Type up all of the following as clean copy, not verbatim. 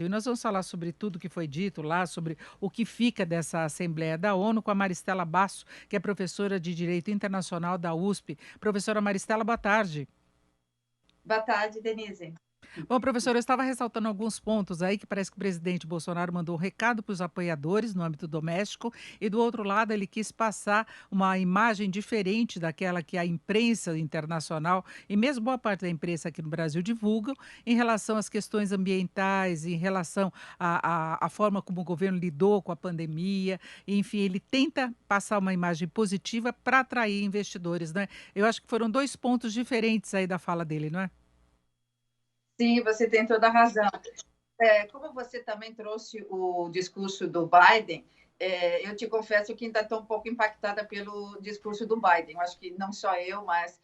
E nós vamos falar sobre tudo que foi dito lá, sobre o que fica dessa Assembleia da ONU, com a Maristela Basso, que é professora de Direito Internacional da USP. Professora Maristela, boa tarde. Boa tarde, Denise. Bom, professora, eu estava ressaltando alguns pontos aí que parece que o presidente Bolsonaro mandou um recado para os apoiadores no âmbito doméstico e do outro lado ele quis passar uma imagem diferente daquela que a imprensa internacional e mesmo boa parte da imprensa aqui no Brasil divulgam em relação às questões ambientais, em relação à forma como o governo lidou com a pandemia, enfim, ele tenta passar uma imagem positiva para atrair investidores, né? Eu acho que foram dois pontos diferentes aí da fala dele, não é? Sim, você tem toda a razão. Como você também trouxe o discurso do Biden, eu te confesso que ainda estou um pouco impactada pelo discurso do Biden. Eu acho que não só eu, mas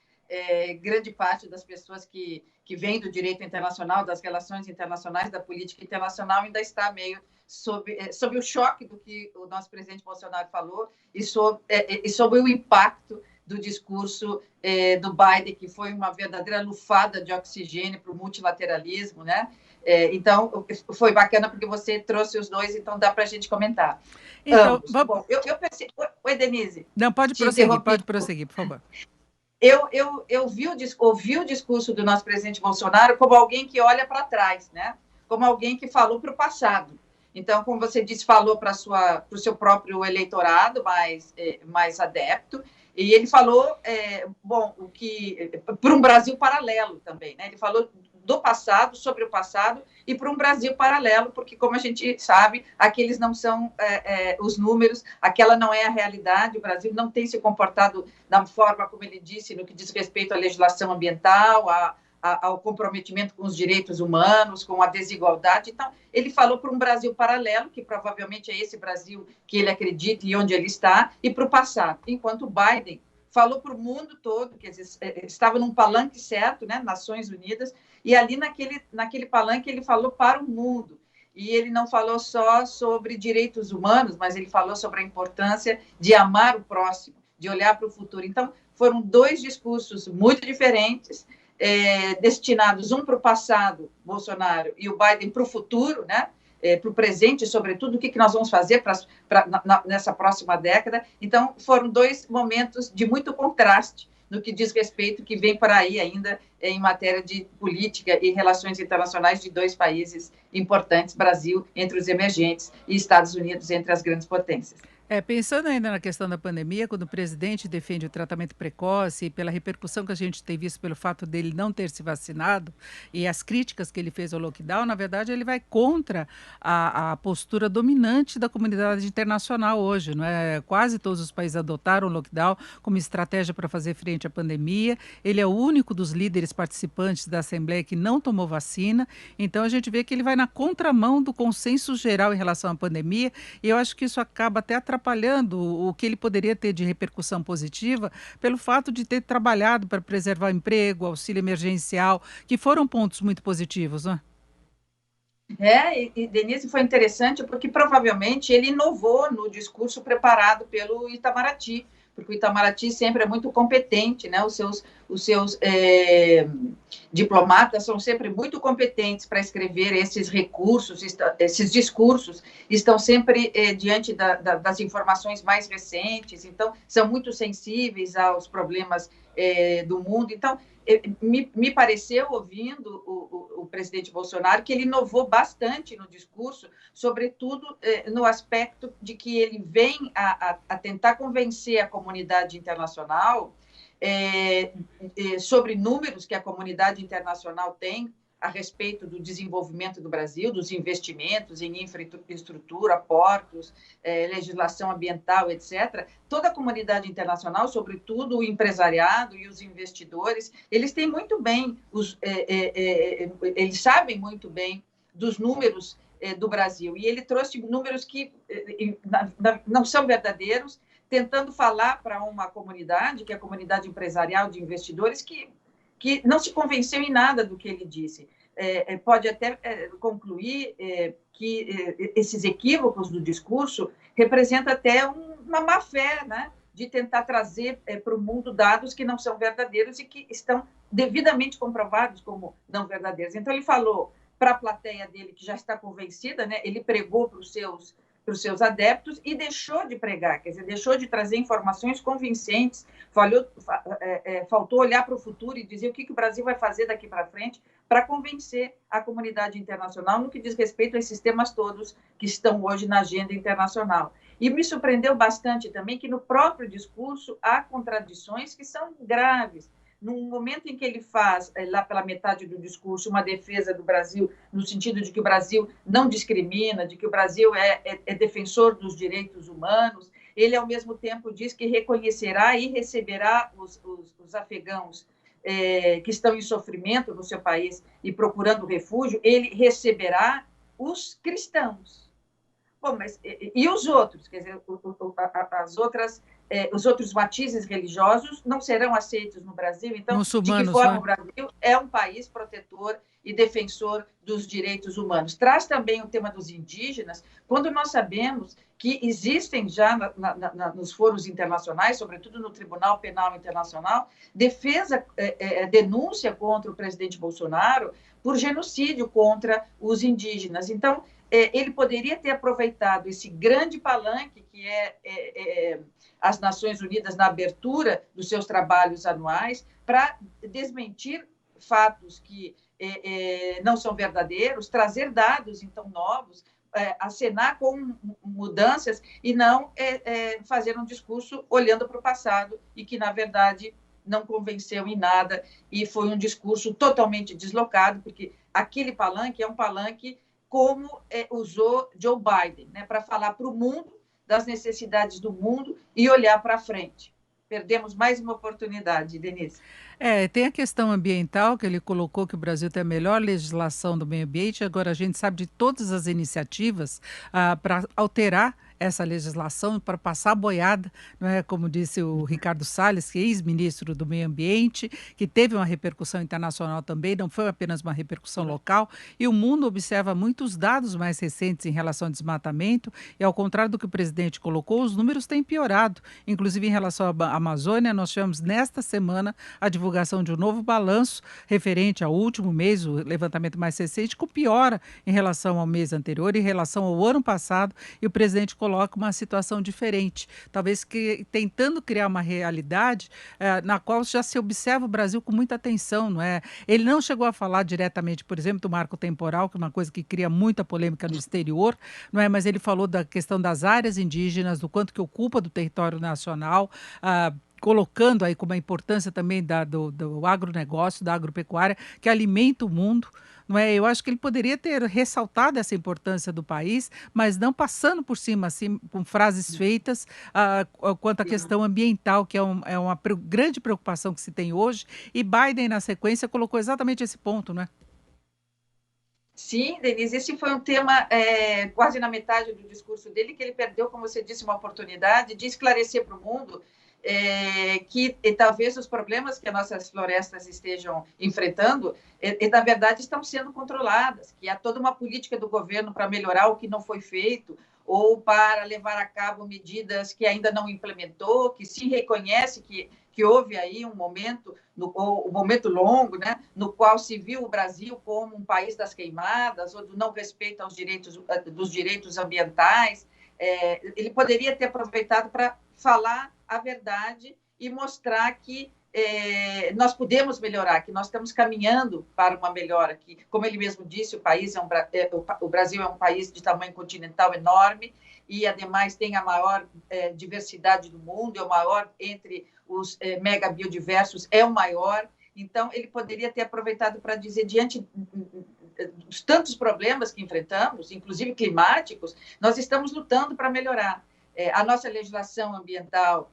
grande parte das pessoas que vêm do direito internacional, das relações internacionais, da política internacional, ainda está meio sob o choque do que o nosso presidente Bolsonaro falou e sobre o impacto do discurso do Biden, que foi uma verdadeira lufada de oxigênio para o multilateralismo, né? Então, foi bacana porque você trouxe os dois, então dá para a gente comentar. Então, Ambos. Bom, eu pensei. Oi, Denise, não, te interrompi. pode prosseguir, por favor. Ouvi o discurso do nosso presidente Bolsonaro como alguém que olha para trás, né? Como alguém que falou para o passado. Então, como você disse, falou para o seu próprio eleitorado mais adepto, e ele falou, bom, para um Brasil paralelo também, né? Ele falou do passado, sobre o passado, e para um Brasil paralelo, porque, como a gente sabe, aqueles não são os números, aquela não é a realidade, o Brasil não tem se comportado da forma como ele disse, no que diz respeito à legislação ambiental, ao comprometimento com os direitos humanos, com a desigualdade. Então, ele falou para um Brasil paralelo, que provavelmente é esse Brasil que ele acredita e onde ele está, e para o passado. Enquanto o Biden falou para o mundo todo, que estava num palanque certo, né, Nações Unidas, e ali naquele palanque ele falou para o mundo. E ele não falou só sobre direitos humanos, mas ele falou sobre a importância de amar o próximo, de olhar para o futuro. Então, foram dois discursos muito diferentes, destinados um para o passado, Bolsonaro, e o Biden para o futuro, né? Para o presente, sobretudo, o que nós vamos fazer nessa próxima década. Então, foram dois momentos de muito contraste no que diz respeito, que vem para aí ainda em matéria de política e relações internacionais de dois países importantes, Brasil entre os emergentes e Estados Unidos entre as grandes potências. Pensando ainda na questão da pandemia, quando o presidente defende o tratamento precoce, e pela repercussão que a gente tem visto pelo fato dele não ter se vacinado e as críticas que ele fez ao lockdown, na verdade, ele vai contra a postura dominante da comunidade internacional hoje, não é? Quase todos os países adotaram o lockdown como estratégia para fazer frente à pandemia. Ele é o único dos líderes participantes da Assembleia que não tomou vacina, então a gente vê que ele vai na contramão do consenso geral em relação à pandemia, e eu acho que isso acaba até atrapalhando o que ele poderia ter de repercussão positiva pelo fato de ter trabalhado para preservar o emprego, auxílio emergencial, que foram pontos muito positivos, né? Denise, foi interessante porque provavelmente ele inovou no discurso preparado pelo Itamaraty, porque o Itamaraty sempre é muito competente, né? Os seus diplomatas são sempre muito competentes para escrever esses recursos, esses discursos, estão sempre diante das informações mais recentes, então são muito sensíveis aos problemas do mundo. Então, me pareceu, ouvindo o presidente Bolsonaro, que ele inovou bastante no discurso, sobretudo no aspecto de que ele vem a tentar convencer a comunidade internacional sobre números que a comunidade internacional tem a respeito do desenvolvimento do Brasil, dos investimentos em infraestrutura, portos, legislação ambiental, etc. Toda a comunidade internacional, sobretudo o empresariado e os investidores, eles têm muito bem, eles sabem muito bem dos números do Brasil. E ele trouxe números que não são verdadeiros, tentando falar para uma comunidade, que é a comunidade empresarial de investidores, que não se convenceu em nada do que ele disse. Pode até concluir que esses equívocos do discurso representam até uma má-fé, né? De tentar trazer para o mundo dados que não são verdadeiros e que estão devidamente comprovados como não verdadeiros. Então, ele falou para a plateia dele, que já está convencida, né? Ele pregou para os seus adeptos e deixou de pregar, quer dizer, deixou de trazer informações convincentes, faltou olhar para o futuro e dizer o que o Brasil vai fazer daqui para frente para convencer a comunidade internacional no que diz respeito a esses temas todos que estão hoje na agenda internacional. E me surpreendeu bastante também que no próprio discurso há contradições que são graves. No momento em que ele faz, lá pela metade do discurso, uma defesa do Brasil, no sentido de que o Brasil não discrimina, de que o Brasil é defensor dos direitos humanos, ele, ao mesmo tempo, diz que reconhecerá e receberá os afegãos que estão em sofrimento no seu país e procurando refúgio, ele receberá os cristãos. Bom, mas e os outros? Quer dizer, os outros matizes religiosos não serão aceitos no Brasil. Então, de que forma o Brasil é um país protetor e defensor dos direitos humanos? Traz também o tema dos indígenas, quando nós sabemos que existem já nos foros internacionais, sobretudo no Tribunal Penal Internacional, denúncia contra o presidente Bolsonaro por genocídio contra os indígenas. Então, ele poderia ter aproveitado esse grande palanque que as Nações Unidas na abertura dos seus trabalhos anuais para desmentir fatos que não são verdadeiros, trazer dados, então, novos, acenar com mudanças e não fazer um discurso olhando para o passado e que, na verdade, não convenceu em nada e foi um discurso totalmente deslocado, porque aquele palanque é um palanque como usou Joe Biden, né, para falar para o mundo das necessidades do mundo e olhar para frente. Perdemos mais uma oportunidade, Denise. Tem a questão ambiental, que ele colocou que o Brasil tem a melhor legislação do meio ambiente. Agora a gente sabe de todas as iniciativas para alterar essa legislação, para passar a boiada, não é? Como disse o Ricardo Salles, que é ex-ministro do Meio Ambiente, que teve uma repercussão internacional também, não foi apenas uma repercussão local, e o mundo observa muitos dados mais recentes em relação ao desmatamento, e ao contrário do que o presidente colocou, os números têm piorado. Inclusive, em relação à Amazônia, nós tivemos nesta semana a divulgação de um novo balanço referente ao último mês, o levantamento mais recente, com piora em relação ao mês anterior, em relação ao ano passado, e o presidente coloca uma situação diferente, talvez tentando criar uma realidade na qual já se observa o Brasil com muita atenção, não é? Ele não chegou a falar diretamente, por exemplo, do marco temporal, que é uma coisa que cria muita polêmica no exterior, não é? Mas ele falou da questão das áreas indígenas, do quanto que ocupa do território nacional, colocando aí como a importância também do agronegócio, da agropecuária, que alimenta o mundo. Não é? Eu acho que ele poderia ter ressaltado essa importância do país, mas não passando por cima, assim, com frases feitas quanto à questão ambiental, que é uma grande preocupação que se tem hoje, e Biden, na sequência, colocou exatamente esse ponto, não é? Sim, Denise, esse foi um tema quase na metade do discurso dele, que ele perdeu, como você disse, uma oportunidade de esclarecer para o mundo que talvez os problemas que as nossas florestas estejam enfrentando, na verdade, estão sendo controladas, que há toda uma política do governo para melhorar o que não foi feito ou para levar a cabo medidas que ainda não implementou, que se reconhece que houve aí um momento, um momento longo, né, no qual se viu o Brasil como um país das queimadas, ou do não respeito dos direitos ambientais. Ele poderia ter aproveitado para falar a verdade e mostrar que nós podemos melhorar, que nós estamos caminhando para uma melhora, que, como ele mesmo disse, o Brasil é um país de tamanho continental enorme e, ademais, tem a maior diversidade do mundo, é o maior entre os mega biodiversos, é o maior. Então, ele poderia ter aproveitado para dizer, diante dos tantos problemas que enfrentamos, inclusive climáticos, nós estamos lutando para melhorar. A nossa legislação ambiental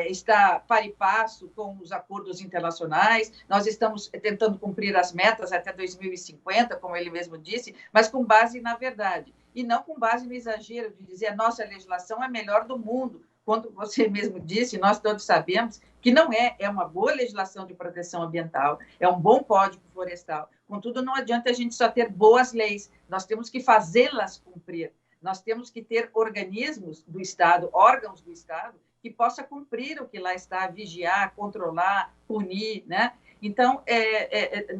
está par e passo com os acordos internacionais, nós estamos tentando cumprir as metas até 2050, como ele mesmo disse, mas com base na verdade, e não com base no exagero de dizer a nossa legislação é a melhor do mundo, quando você mesmo disse, nós todos sabemos que não é uma boa legislação de proteção ambiental, é um bom código florestal, contudo não adianta a gente só ter boas leis, nós temos que fazê-las cumprir, nós temos que ter organismos do Estado, órgãos do Estado, que possa cumprir o que lá está, vigiar, controlar, punir, né? Então,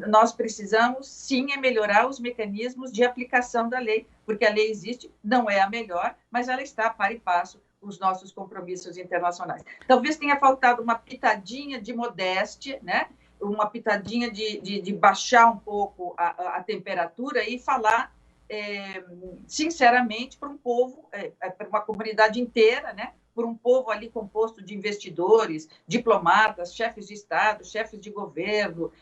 nós precisamos, sim, melhorar os mecanismos de aplicação da lei, porque a lei existe, não é a melhor, mas ela está par e passo com os nossos compromissos internacionais. Talvez tenha faltado uma pitadinha de modéstia, né? Uma pitadinha de baixar um pouco a temperatura e falar sinceramente para um povo, para uma comunidade inteira, né? Por um povo ali composto de investidores, diplomatas, chefes de Estado, chefes de governo,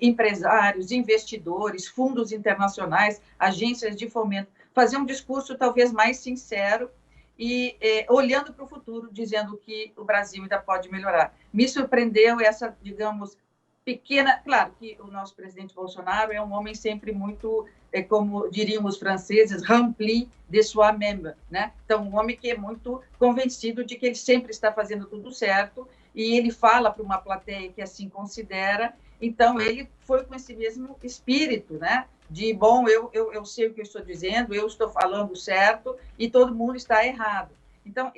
empresários, investidores, fundos internacionais, agências de fomento, fazer um discurso talvez mais sincero e olhando para o futuro, dizendo que o Brasil ainda pode melhorar. Me surpreendeu essa, digamos, pequena... Claro que o nosso presidente Bolsonaro é um homem sempre muito, como diriam os franceses, rempli de soi-même, né? Então, um homem que é muito convencido de que ele sempre está fazendo tudo certo e ele fala para uma plateia que assim considera. Então, ele foi com esse mesmo espírito, né? De, bom, eu sei o que eu estou dizendo, eu estou falando certo e todo mundo está errado. Então,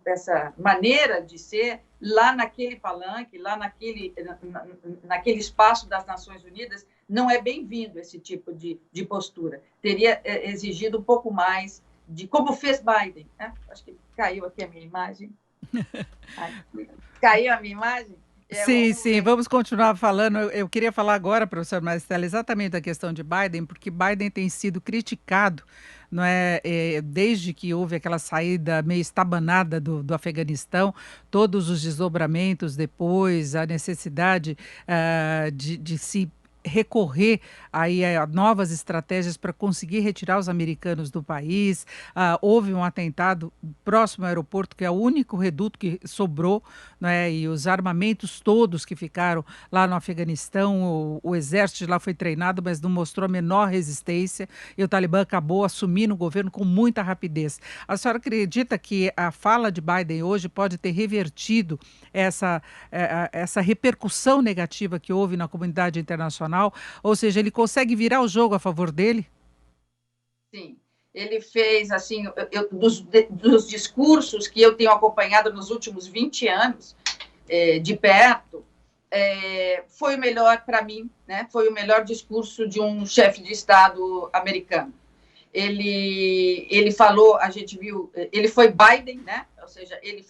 essa maneira de ser lá naquele palanque, lá naquele espaço das Nações Unidas, não é bem-vindo esse tipo de postura. Teria exigido um pouco mais de como fez Biden, né? Acho que caiu aqui a minha imagem. Caiu a minha imagem? Sim, vamos continuar falando. Eu queria falar agora, professor Maristela, exatamente da questão de Biden, porque Biden tem sido criticado, não é, desde que houve aquela saída meio estabanada do Afeganistão, todos os desdobramentos depois, a necessidade de se recorrer aí a novas estratégias para conseguir retirar os americanos do país. Houve um atentado próximo ao aeroporto, que é o único reduto que sobrou, né? E os armamentos todos que ficaram lá no Afeganistão, o exército de lá foi treinado, mas não mostrou a menor resistência, e o Talibã acabou assumindo o governo com muita rapidez. A senhora acredita que a fala de Biden hoje pode ter revertido essa repercussão negativa que houve na comunidade internacional? Ou seja, ele consegue virar o jogo a favor dele? Sim, ele fez, assim, dos discursos que eu tenho acompanhado nos últimos 20 anos, de perto, foi o melhor para mim, né? Foi o melhor discurso de um chefe de Estado americano. Ele falou, a gente viu, ele foi Biden, né? Ou seja, ele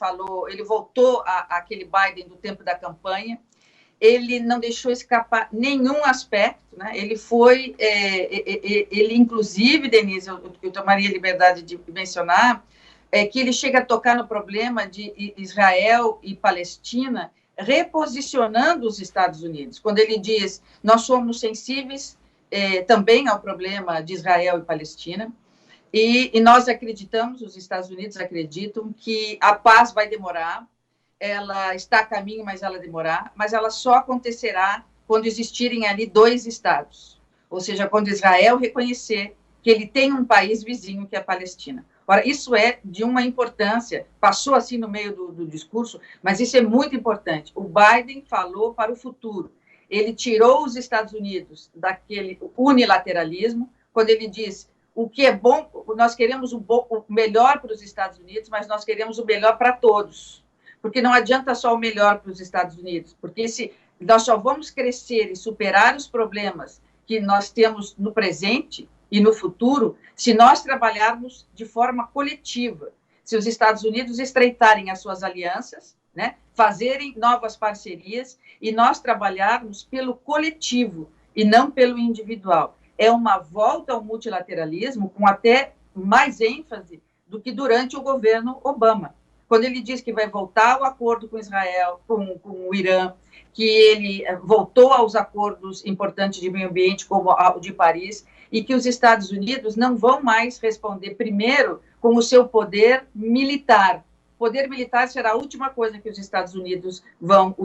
voltou àquele Biden do tempo da campanha. Ele não deixou escapar nenhum aspecto, né? Ele inclusive, Denise, eu tomaria liberdade de mencionar, que ele chega a tocar no problema de Israel e Palestina, reposicionando os Estados Unidos. Quando ele diz, nós somos sensíveis também ao problema de Israel e Palestina, e nós acreditamos, os Estados Unidos acreditam, que a paz vai demorar, ela está a caminho, mas ela demorar, mas ela só acontecerá quando existirem ali dois estados, ou seja, quando Israel reconhecer que ele tem um país vizinho, que é a Palestina. Ora, isso é de uma importância, passou assim no meio do discurso, mas isso é muito importante. O Biden falou para o futuro, ele tirou os Estados Unidos daquele unilateralismo, quando ele diz, o que é bom, nós queremos o melhor para os Estados Unidos, mas nós queremos o melhor para todos. Porque não adianta só o melhor para os Estados Unidos, porque nós só vamos crescer e superar os problemas que nós temos no presente e no futuro se nós trabalharmos de forma coletiva, se os Estados Unidos estreitarem as suas alianças, né, fazerem novas parcerias e nós trabalharmos pelo coletivo e não pelo individual. É uma volta ao multilateralismo com até mais ênfase do que durante o governo Obama. Quando ele diz que vai voltar ao acordo com Israel, com o Irã, que ele voltou aos acordos importantes de meio ambiente, como o de Paris, e que os Estados Unidos não vão mais responder primeiro com o seu poder militar. O poder militar será a última coisa que os Estados Unidos vão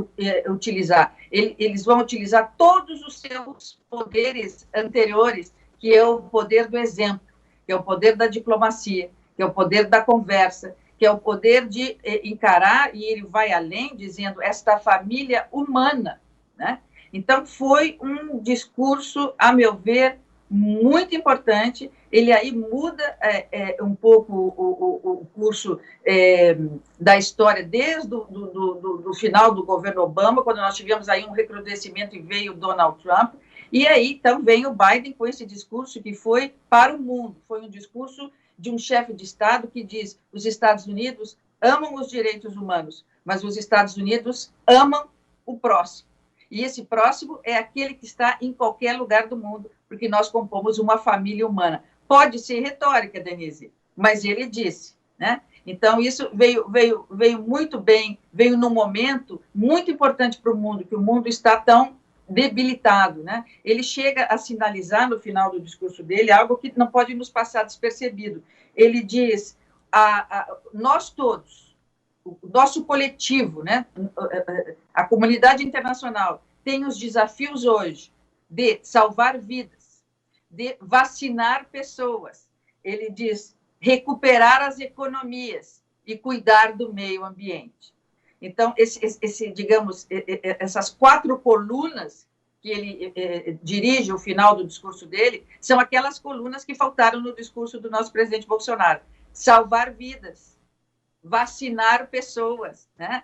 utilizar. Eles vão utilizar todos os seus poderes anteriores, que é o poder do exemplo, que é o poder da diplomacia, que é o poder da conversa, que é o poder de encarar, e ele vai além, dizendo, esta família humana, né? Então, foi um discurso, a meu ver, muito importante. Ele aí muda um pouco o curso da história desde do final do governo Obama, quando nós tivemos aí um recrudescimento e veio Donald Trump, e aí então vem o Biden com esse discurso que foi para o mundo, foi um discurso de um chefe de Estado que diz: os Estados Unidos amam os direitos humanos, mas os Estados Unidos amam o próximo. E esse próximo é aquele que está em qualquer lugar do mundo, porque nós compomos uma família humana. Pode ser retórica, Denise, mas ele disse, né? Então, isso veio muito bem, veio num momento muito importante para o mundo, que o mundo está tão debilitado, né? Ele chega a sinalizar no final do discurso dele algo que não pode nos passar despercebido. Ele diz: nós todos, o nosso coletivo, né? A comunidade internacional tem os desafios hoje de salvar vidas, de vacinar pessoas. Ele diz: recuperar as economias e cuidar do meio ambiente. Então, digamos, essas 4 colunas que ele dirige o final do discurso dele, são aquelas colunas que faltaram no discurso do nosso presidente Bolsonaro. Salvar vidas, vacinar pessoas, né?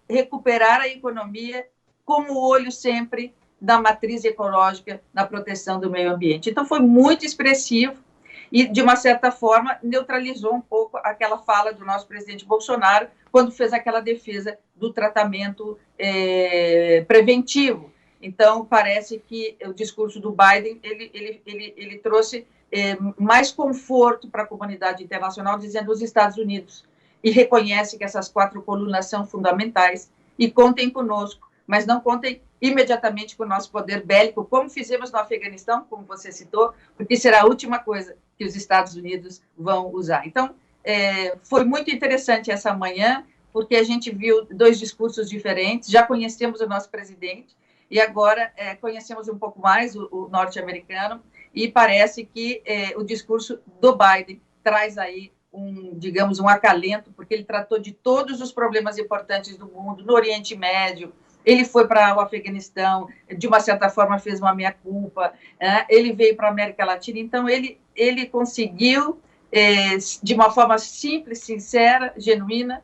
Recuperar a economia com o olho sempre na matriz ecológica, na proteção do meio ambiente. Então, foi muito expressivo e, de uma certa forma, neutralizou um pouco aquela fala do nosso presidente Bolsonaro quando fez aquela defesa do tratamento preventivo. Então, parece que o discurso do Biden, ele trouxe mais conforto para a comunidade internacional, dizendo os Estados Unidos, e reconhece que essas 4 colunas são fundamentais e contem conosco, mas não contem imediatamente com o nosso poder bélico, como fizemos no Afeganistão, como você citou, porque será a última coisa que os Estados Unidos vão usar. Então, foi muito interessante essa manhã, porque a gente viu 2 discursos diferentes, já conhecemos o nosso presidente, e agora conhecemos um pouco mais o norte-americano, e parece que o discurso do Biden traz aí digamos, um acalento, porque ele tratou de todos os problemas importantes do mundo, no Oriente Médio, ele foi para o Afeganistão, de uma certa forma fez uma meia-culpa, ele veio para a América Latina, então ele conseguiu, de uma forma simples, sincera, genuína,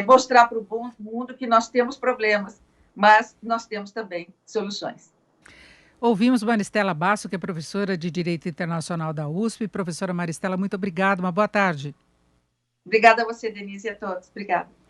mostrar para o mundo que nós temos problemas, mas nós temos também soluções. Ouvimos Maristela Basso, que é professora de Direito Internacional da USP. Professora Maristela, muito obrigada, uma boa tarde. Obrigada a você, Denise, e a todos. Obrigada.